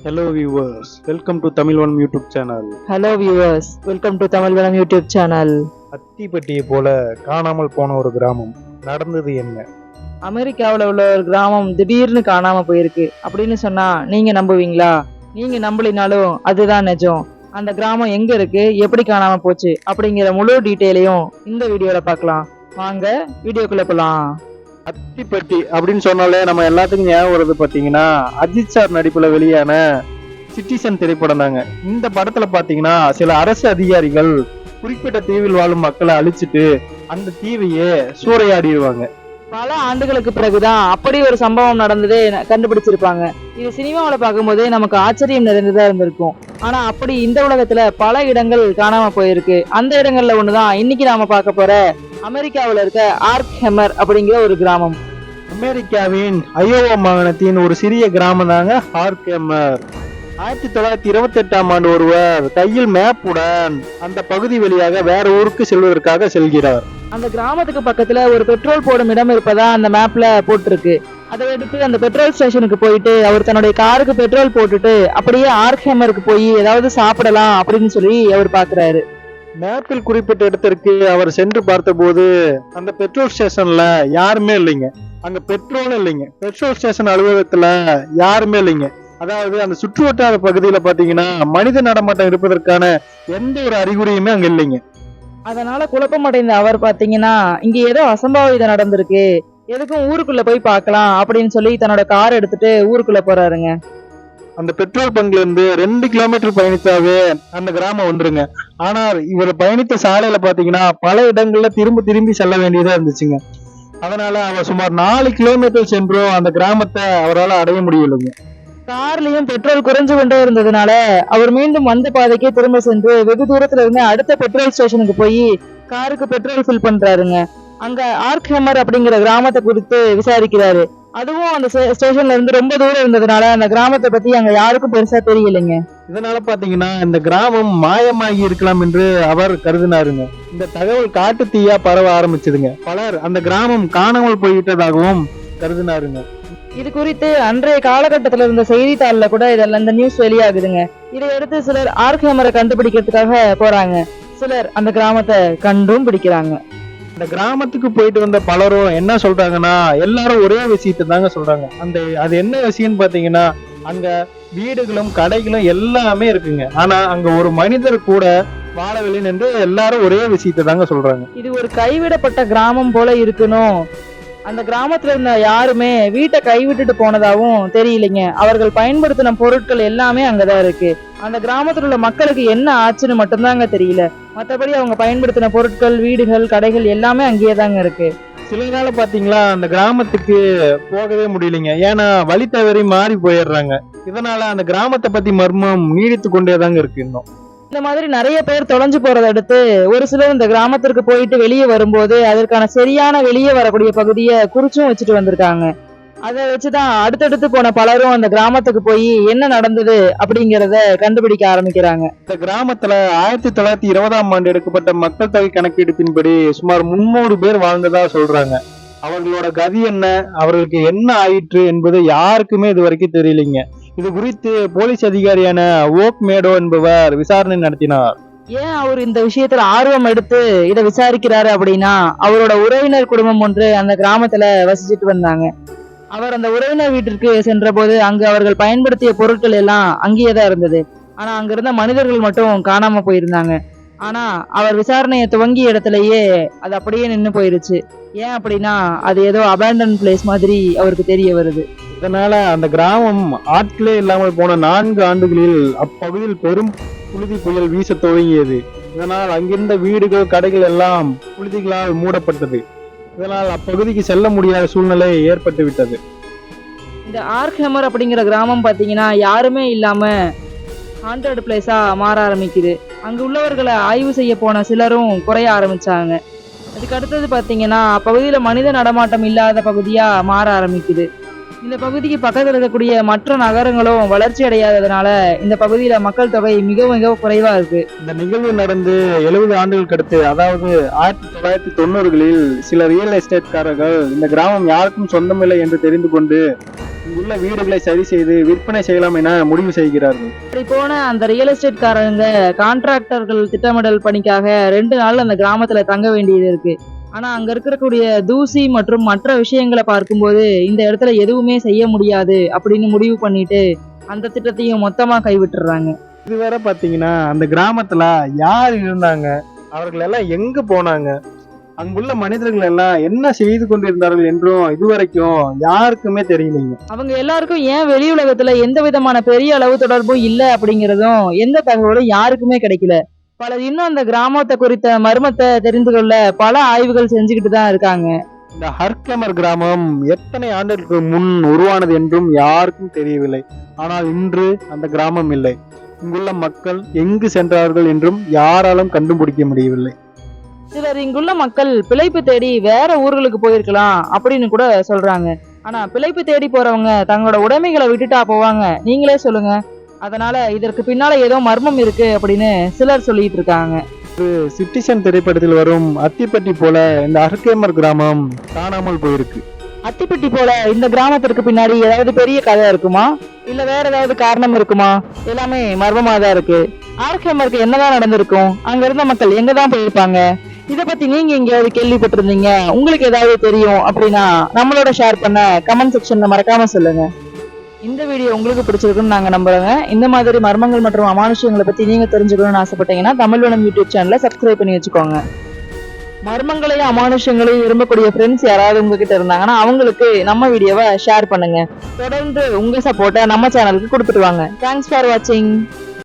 Hello viewers, welcome to Tamil One YouTube channel. Hello viewers, welcome to Tamil One YouTube channel. அத்திப்பட்டியை போல காணாமல் போன ஒரு கிராமம் நடந்தது என்ன? அமெரிக்காவில் உள்ள ஒரு கிராமம் திடீர்னு காணாம போயிருக்கு அப்படின்னு சொன்னா நீங்க நம்புவீங்களா? நீங்க நம்பலினாலும் அதுதான் நிஜம். அந்த கிராமம் எங்க இருக்கு, எப்படி காணாம போச்சு அப்படிங்கிற முழு டீட்டெயிலையும் இந்த வீடியோல பார்க்கலாம். வாங்க வீடியோக்குள்ள போலாம். அத்திப்பட்டி அப்படின்னு சொன்னாலே நம்ம எல்லாத்துக்கும் ஞாபகம் வருது பாத்தீங்கன்னா அஜித் சார் நடிப்புல வெளியான சிட்டிசன் திரைப்படம் தாங்க. இந்த படத்துல பாத்தீங்கன்னா சில அரசு அதிகாரிகள் குறிப்பிட்ட தீவில் வாழும் மக்களை அழிச்சிட்டு அந்த தீவையே சூறையாடிடுவாங்க. பல ஆண்டுகளுக்கு பிறகுதான் அப்படி ஒரு சம்பவம் நடந்ததே கண்டுபிடிச்சிருப்பாங்க. இது சினிமாவில பார்க்கும்போதே நமக்கு ஆச்சரியம் நிறைந்ததா இருந்திருக்கும். ஆனா அப்படி இந்த உலகத்துல பல இடங்கள் காணாம போயிருக்கு. அந்த இடங்கள்ல ஒண்ணுதான் இன்னைக்கு நாம பார்க்க போற அமெரிக்காவில் இருக்க ஆர்க் ஹெமர் அப்படிங்கிற ஒரு கிராமம். அமெரிக்காவின் அயோவா மாகாணத்தின் ஒரு சிறிய கிராமம் தாங்க ஆர்க் ஹெமர். 1928ஆம் ஆண்டு ஒருவர் கையில் மேப்புடன் அந்த பகுதி வழியாக வேற ஊருக்கு செல்வதற்காக செல்கிறார். அந்த கிராமத்துக்கு பக்கத்துல ஒரு பெட்ரோல் போடும் இடம் இருப்பதா அந்த மேப்ல போட்டிருக்கு. அதை எடுத்து அந்த பெட்ரோல் ஸ்டேஷனுக்கு போயிட்டு அவர் தன்னுடைய காருக்கு பெட்ரோல் போட்டுட்டு அப்படியே ஆர்க் ஹெமருக்கு போய் ஏதாவது சாப்பிடலாம் அப்படின்னு சொல்லி அவர் பாக்குறாரு. மேப்பில் குறிப்பிட்ட இடத்திற்கு அவர் சென்று பார்த்தபோது அந்த பெட்ரோல் ஸ்டேஷன்ல யாருமே இல்லைங்க. அங்க பெட்ரோலும் இல்லைங்க. பெட்ரோல் ஸ்டேஷன் அலுவலகத்துல யாருமே இல்லைங்க. அதாவது அந்த சுற்றுவட்டார பகுதியில பாத்தீங்கன்னா மனித நடமாட்டம் இருப்பதற்கான எந்த ஒரு அறிகுறியுமே அங்க இல்லைங்க. அதனால குழப்பமடைந்த அவர் பாத்தீங்கன்னா இங்க ஏதோ அசம்பாவிதம் நடந்திருக்கு, எதுக்கும் ஊருக்குள்ள போய் பார்க்கலாம் அப்படின்னு சொல்லி தன்னோட கார் எடுத்துட்டு ஊருக்குள்ள போறாருங்க. அந்த பெட்ரோல் பங்க்ல இருந்து 2 கிலோமீட்டர் பயணித்தாவே அந்த கிராமம் வந்துருங்க. ஆனா இவர் பயணித்த சாலையில பாத்தீங்கன்னா பல இடங்கள்ல திரும்பி செல்ல வேண்டியதா இருந்துச்சுங்க. அதனால அவர் சுமார் 4 கிலோமீட்டர் சென்றும் அந்த கிராமத்தை அவரால் அடைய முடியலைங்க. கார்லயும் பெட்ரோல் குறைஞ்சு கொண்டே இருந்ததுனால அவர் மீண்டும் வந்த பாதைக்கே திரும்ப சென்று வெகு தூரத்துல இருந்து அடுத்த பெட்ரோல் ஸ்டேஷனுக்கு போய் காருக்கு பெட்ரோல் ஃபில் பண்றாருங்க. அங்க ஆர்க் ஹெமர் அப்படிங்கிற கிராமத்தை குறித்து விசாரிக்கிறாரு. அதுவும் அந்த ஸ்டேஷன்ல இருந்து ரொம்ப தூரம் இருந்ததுனால அந்த கிராமத்தை பத்தி அங்க யாருக்கும் பெருசா தெரியலைங்க. இதனால பாத்தீங்கன்னா இந்த கிராமம் மாயமாகி இருக்கலாம் என்று அவர் கருதினாருங்க. இந்த தகவல் காட்டு தீயா பரவ ஆரம்பிச்சதுங்க. பலர் அந்த கிராமம் காணாமல் போய்விட்டதாகவும் கருதினாருங்க. இது குறித்து அன்றைய காலகட்டத்துல இருந்த செய்தித்தாள்ல கூட இதெல்லாம் இந்த நியூஸ் வெளியாகுதுங்க. இதையடுத்து சிலர் ஆர்க் ஹெமரை கண்டுபிடிக்கிறதுக்காக போறாங்க. சிலர் அந்த கிராமத்தை கண்டும் பிடிக்கிறாங்க. இந்த கிராமத்துக்கு போயிட்டு வந்த பலரும் என்ன சொல்றாங்கன்னா எல்லாரும் ஒரே விஷயத்தை தாங்க சொல்றாங்க. அது என்ன விஷயம்னு பாத்தீங்கன்னா அங்க வீடுகளும் கடைகளும் எல்லாமே இருக்குங்க. ஆனா அங்க ஒரு மனிதர் கூட வாழவில்லை என்று எல்லாரும் ஒரே விஷயத்தை தாங்க சொல்றாங்க. இது ஒரு கைவிடப்பட்ட கிராமம் போல இருக்கணும். அந்த கிராமத்துல இருந்த யாருமே வீட்டை கைவிட்டுட்டு போனதாவும் தெரியலைங்க. அவர்கள் பயன்படுத்தின பொருட்கள் எல்லாமே அங்கதான் இருக்கு. அந்த கிராமத்துல உள்ள மக்களுக்கு என்ன ஆச்சுன்னு மட்டும்தாங்க தெரியல. மற்றபடி அவங்க பயன்படுத்தின பொருட்கள், வீடுகள், கடைகள் எல்லாமே அங்கேயே தாங்க இருக்கு. சில நாள் பாத்தீங்களா அந்த கிராமத்துக்கு போகவே முடியலைங்க. ஏன்னா வழி தவறி மாறி போயிடுறாங்க. இதனால அந்த கிராமத்தை பத்தி மர்மம் நீடித்து கொண்டே தாங்க இருக்கு. இன்னும் இந்த மாதிரி நிறைய பேர் தொலைஞ்சு போறதை அடுத்து ஒரு சிலர் இந்த கிராமத்திற்கு போயிட்டு வெளியே வரும்போது அதற்கான சரியான வெளியே வரக்கூடிய பகுதியை குறிச்சும் வச்சுட்டு வந்திருக்காங்க. அதை வச்சுதான் அடுத்தடுத்து போன பலரும் அந்த கிராமத்துக்கு போய் என்ன நடந்தது அப்படிங்கிறத கண்டுபிடிக்க ஆரம்பிக்கிறாங்க. இந்த கிராமத்துல 1920ஆம் ஆண்டு எடுக்கப்பட்ட மக்கள் தொகை கணக்கெடுப்பின்படி சுமார் 300 பேர் வாழ்ந்ததா சொல்றாங்க. அவர்களோட கதி என்ன, அவர்களுக்கு என்ன ஆயிற்று என்பது யாருக்குமே இது வரைக்கும் தெரியலைங்க. இது குறித்து போலீஸ் அதிகாரியான ஓக் மேடோ என்பவர் விசாரணை நடத்தினார். ஏன் அவர் இந்த விஷயத்துல ஆர்வம் எடுத்து இதை விசாரிக்கிறாரு அப்படின்னா அவரோட உறவினர் குடும்பம் ஒன்று அந்த கிராமத்துல வசிச்சுட்டு வந்தாங்க. அவர் அந்த உறவினர் வீட்டிற்கு சென்ற போது அங்கு அவர்கள் பயன்படுத்திய பொருட்கள் எல்லாம் அங்கேயேதான் இருந்தது. ஆனா அங்க இருந்த மனிதர்கள் மட்டும் காணாம போயிருந்தாங்க. ஆனா அவர் விசாரணையை துவங்கிய இடத்துலயே அது அப்படியே நின்று போயிருச்சு. ஏன் அப்படின்னா அது ஏதோ அபேண்டன் பிளேஸ் மாதிரி அவருக்கு தெரிய வருது. இதனால அந்த கிராமம் ஆட்களே இல்லாமல் போன 4 ஆண்டுகளில் அப்பகுதியில் பெரும் புழுதி புயல் வீச துவங்கியது. இதனால் அங்கிருந்த வீடுகள், கடைகள் எல்லாம் புழுதிகளால் மூடப்பட்டது. இதனால் அப்பகுதிக்கு செல்ல முடியாத சூழ்நிலை ஏற்பட்டு விட்டது. இந்த ஆர்க் ஹெமர் அப்படிங்கிற கிராமம் பாத்தீங்கன்னா யாருமே இல்லாம ஹாண்டட் பிளேஸா மாற ஆரம்பிக்குது. அங்கு உள்ளவர்களை ஆய்வு செய்ய போன சிலரும் குறைய ஆரம்பிச்சாங்க. அதுக்கு அடுத்தது பாத்தீங்கன்னா பகுதியில மனித நடமாட்டம் இல்லாத பகுதியா மாற ஆரம்பிக்குது. இந்த பகுதிக்கு பக்கத்துல இருக்கக்கூடிய மற்ற நகரங்களும் வளர்ச்சி அடையாததுனால இந்த பகுதியில மக்கள் தொகை மிக மிக குறைவா இருக்கு. இந்த நிகழ்வு நடந்து 70 ஆண்டுகளுக்கு அடுத்து, அதாவது 1990களில் சில ரியல் எஸ்டேட்காரர்கள் இந்த கிராமம் யாருக்கும் சொந்தமில்லை என்று தெரிந்து கொண்டு இங்குள்ள வீடுகளை சரி செய்து விற்பனை செய்யலாம் என முடிவு செய்கிறார்கள். அப்படி போன அந்த ரியல் எஸ்டேட் காரங்க கான்ட்ராக்டர்கள் திட்டமிடல் பணிக்காக 2 நாள் அந்த கிராமத்துல தங்க வேண்டியது இருக்கு. ஆனா அங்க இருக்கக்கூடிய தூசி மற்றும் மற்ற விஷயங்களை பார்க்கும்போது இந்த இடத்துல எதுவுமே செய்ய முடியாது அப்படின்னு முடிவு பண்ணிட்டு அந்த திட்டத்தையும் மொத்தமா கைவிட்டுறாங்க. இதுவரை பாத்தீங்கன்னா அந்த கிராமத்துல யார் இருந்தாங்க, அவர்கள் எல்லாம் எங்க போனாங்க, அங்குள்ள மனிதர்கள் எல்லாம் என்ன செய்து கொண்டிருந்தார்கள் என்றும் இதுவரைக்கும் யாருக்குமே தெரியலைங்க. அவங்க எல்லாருக்கும் ஏன் வெளி உலகத்துல எந்த விதமான பெரிய அளவு தொடர்பும் இல்லை அப்படிங்கிறதும் எந்த தகவலும் யாருக்குமே கிடைக்கல. பலர் இன்னும் அந்த கிராமத்தை குறித்த மர்மத்தை தெரிந்து கொள்ள பல ஆய்வுகள் செஞ்சுக்கிட்டு தான் இருக்காங்க. இந்த ஹர்கமர் கிராமம் எத்தனை ஆண்டுகளுக்கு முன் உருவானது என்றும் யாருக்கும் தெரியவில்லை. ஆனால் இன்று அந்த கிராமம் இல்லை. இங்குள்ள மக்கள் எங்கு சென்றார்கள் என்றும் யாராலும் கண்டுபிடிக்க முடியவில்லை. சிலர் இங்குள்ள மக்கள் பிழைப்பு தேடி வேற ஊர்களுக்கு போயிருக்கலாம் அப்படின்னு கூட சொல்றாங்க. ஆனா பிழைப்பு தேடி போறவங்க தங்களோட உடைமைகளை விட்டுட்டா போவாங்க? நீங்களே சொல்லுங்க. அதனால இதற்கு பின்னால ஏதோ மர்மம் இருக்கு அப்படின்னு சிலர் சொல்லிட்டு இருக்காங்க. சிட்டிசன் திரைப்படத்தில் வரும் அத்திப்பட்டி போல இந்த ஹர்கமர் கிராமம் காணாமல் போயிருக்கு. அத்திப்பட்டி போல இந்த கிராமத்திற்கு பின்னாடி ஏதாவது பெரிய கதை இருக்குமா, இல்ல வேற ஏதாவது காரணம் இருக்குமா? எல்லாமே மர்மமா தான் இருக்கு. ஹர்கமருக்கு என்னதான் நடந்திருக்கும், அங்க இருந்த மக்கள் எங்கதான் போயிருப்பாங்க, இத பத்தி நீங்க எங்கேயாவது கேள்விப்பட்டிருந்தீங்க, உங்களுக்கு ஏதாவது தெரியும் அப்படின்னா நம்மளோட ஷேர் பண்ண கமெண்ட் செக்ஷன்ல மறக்காம சொல்லுங்க. இந்த வீடியோ உங்களுக்கு பிடிச்சிருக்குன்னு நாங்க நம்புறோங்க. இந்த மாதிரி மர்மங்கள் மற்றும் அமானுஷ்யங்களை பத்தி நீங்க தெரிஞ்சுக்கணும்னு ஆசைப்பட்டீங்கன்னா தமிழ்வனம் யூடியூப் சேனலை சப்ஸ்கிரைப் பண்ணி வச்சுக்கோங்க. மர்மங்களையும் அமானுஷ்யங்களையும் விரும்பக்கூடிய ஃப்ரெண்ட்ஸ் யாராவது உங்ககிட்ட இருந்தாங்கன்னா அவங்களுக்கு நம்ம வீடியோவை ஷேர் பண்ணுங்க. தொடர்ந்து உங்க சப்போர்ட்டை நம்ம சேனலுக்கு கொடுத்துட்டு வாங்க. தேங்க்ஸ் ஃபார் வாட்சிங்.